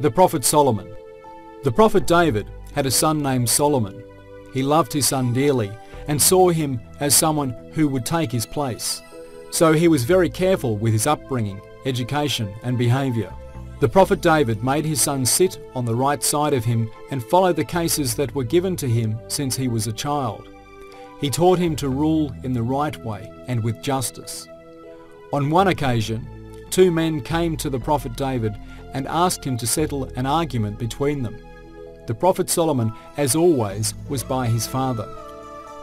The Prophet Solomon. The Prophet David had a son named Solomon. He loved his son dearly and saw him as someone who would take his place. So he was very careful with his upbringing, education and behaviour. The Prophet David made his son sit on the right side of him and follow the cases that were given to him since he was a child. He taught him to rule in the right way and with justice. On one occasion, two men came to the Prophet David and asked him to settle an argument between them. The Prophet Solomon, as always, was by his father.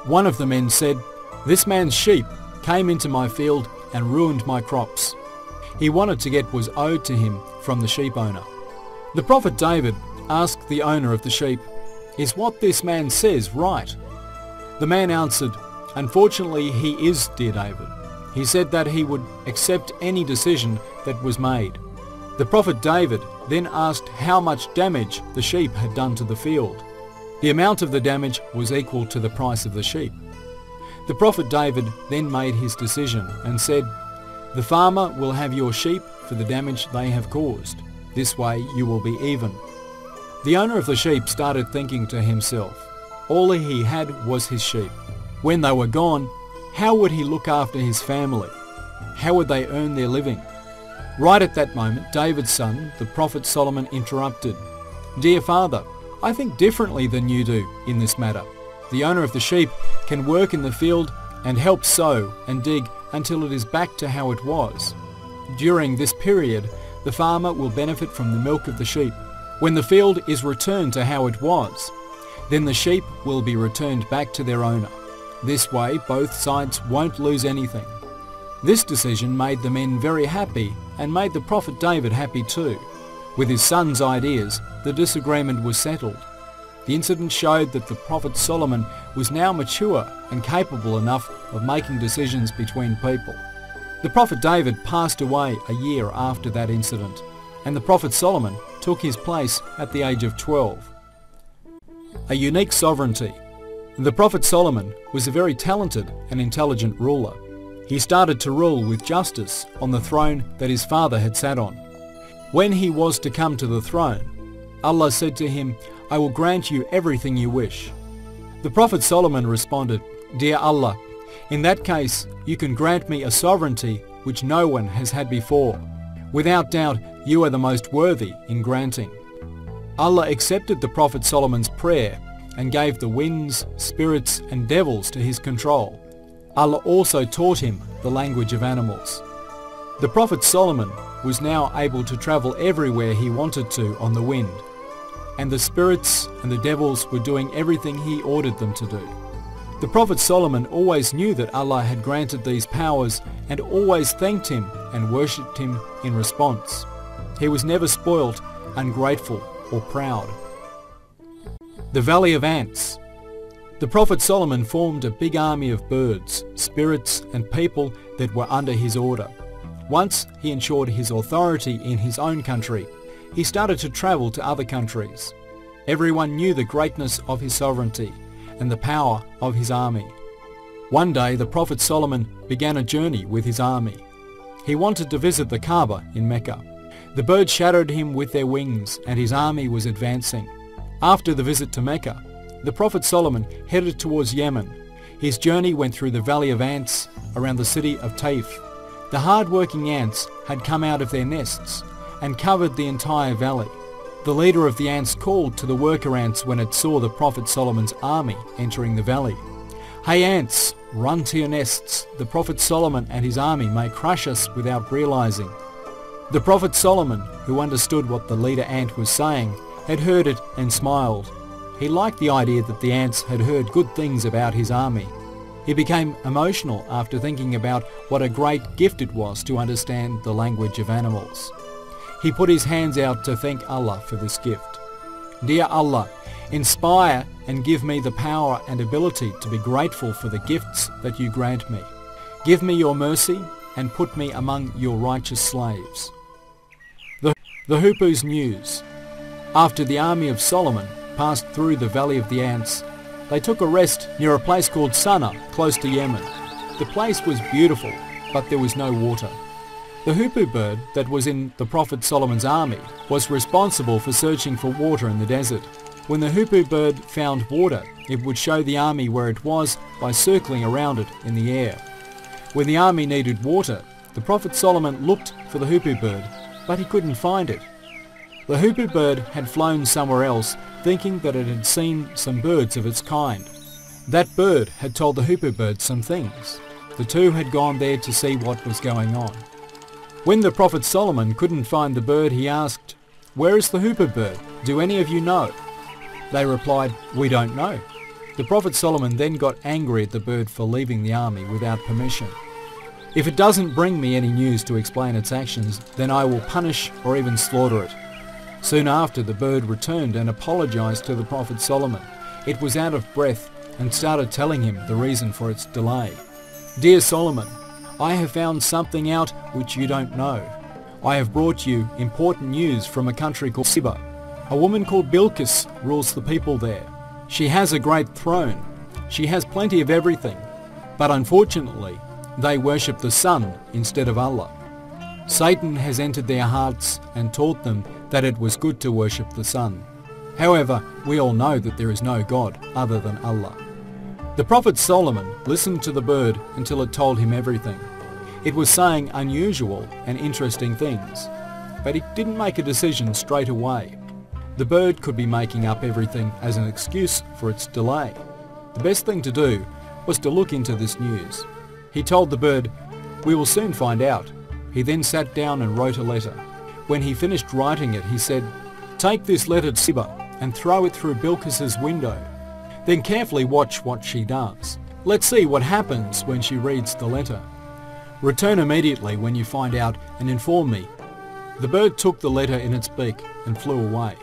One of the men said, "This man's sheep came into my field and ruined my crops." He wanted to get what was owed to him from the sheep owner. The Prophet David asked the owner of the sheep, "Is what this man says right?" The man answered, "Unfortunately he is, dear David." He said that he would accept any decision that was made. The Prophet David then asked how much damage the sheep had done to the field. The amount of the damage was equal to the price of the sheep. The Prophet David then made his decision and said, "The farmer will have your sheep for the damage they have caused. This way you will be even." The owner of the sheep started thinking to himself, all he had was his sheep. When they were gone, how would he look after his family? How would they earn their living? Right at that moment, David's son, the Prophet Solomon, interrupted. "Dear father, I think differently than you do in this matter. The owner of the sheep can work in the field and help sow and dig until it is back to how it was. During this period, the farmer will benefit from the milk of the sheep. When the field is returned to how it was, then the sheep will be returned back to their owner. This way, both sides won't lose anything." This decision made the men very happy and made the Prophet David happy too. With his son's ideas, the disagreement was settled. The incident showed that the Prophet Solomon was now mature and capable enough of making decisions between people. The Prophet David passed away a year after that incident, and the Prophet Solomon took his place at the age of 12. A unique sovereignty. The Prophet Solomon was a very talented and intelligent ruler. He started to rule with justice on the throne that his father had sat on. When he was to come to the throne, Allah said to him, "I will grant you everything you wish." The Prophet Solomon responded, "Dear Allah, in that case you can grant me a sovereignty which no one has had before. Without doubt, you are the most worthy in granting." Allah accepted the Prophet Solomon's prayer and gave the winds, spirits and devils to his control. Allah also taught him the language of animals. The Prophet Solomon was now able to travel everywhere he wanted to on the wind, and the spirits and the devils were doing everything he ordered them to do. The Prophet Solomon always knew that Allah had granted these powers and always thanked him and worshipped him in response. He was never spoilt, ungrateful or proud. The Valley of Ants. The Prophet Solomon formed a big army of birds, spirits and people that were under his order. Once he ensured his authority in his own country, he started to travel to other countries. Everyone knew the greatness of his sovereignty and the power of his army. One day the Prophet Solomon began a journey with his army. He wanted to visit the Kaaba in Mecca. The birds shadowed him with their wings and his army was advancing. After the visit to Mecca, the Prophet Solomon headed towards Yemen. His journey went through the Valley of Ants around the city of Taif. The hard-working ants had come out of their nests and covered the entire valley. The leader of the ants called to the worker ants when it saw the Prophet Solomon's army entering the valley. "Hey ants, run to your nests. The Prophet Solomon and his army may crush us without realizing." The Prophet Solomon, who understood what the leader ant was saying, had heard it and smiled. He liked the idea that the ants had heard good things about his army. He became emotional after thinking about what a great gift it was to understand the language of animals. He put his hands out to thank Allah for this gift. "Dear Allah, inspire and give me the power and ability to be grateful for the gifts that you grant me. Give me your mercy and put me among your righteous slaves." The Hoopers Muse. After the army of Solomon passed through the Valley of the Ants, they took a rest near a place called Sana'a, close to Yemen. The place was beautiful, but there was no water. The hoopoe bird that was in the Prophet Solomon's army was responsible for searching for water in the desert. When the hoopoe bird found water, it would show the army where it was by circling around it in the air. When the army needed water, the Prophet Solomon looked for the hoopoe bird, but he couldn't find it. The hoopoe bird had flown somewhere else, thinking that it had seen some birds of its kind. That bird had told the hoopoe bird some things. The two had gone there to see what was going on. When the Prophet Solomon couldn't find the bird, he asked, "Where is the hoopoe bird? Do any of you know?" They replied, "We don't know." The Prophet Solomon then got angry at the bird for leaving the army without permission. "If it doesn't bring me any news to explain its actions, then I will punish or even slaughter it." Soon after, the bird returned and apologized to the Prophet Solomon. It was out of breath and started telling him the reason for its delay. "Dear Solomon, I have found something out which you don't know. I have brought you important news from a country called Seba. A woman called Bilqis rules the people there. She has a great throne. She has plenty of everything. But unfortunately, they worship the sun instead of Allah. Satan has entered their hearts and taught them that it was good to worship the sun. However, we all know that there is no God other than Allah." The Prophet Solomon listened to the bird until it told him everything. It was saying unusual and interesting things, but he didn't make a decision straight away. The bird could be making up everything as an excuse for its delay. The best thing to do was to look into this news. He told the bird, "We will soon find out." He then sat down and wrote a letter. When he finished writing it, he said, "Take this letter to Seba and throw it through Bilqis's window. Then carefully watch what she does. Let's see what happens when she reads the letter. Return immediately when you find out and inform me." The bird took the letter in its beak and flew away.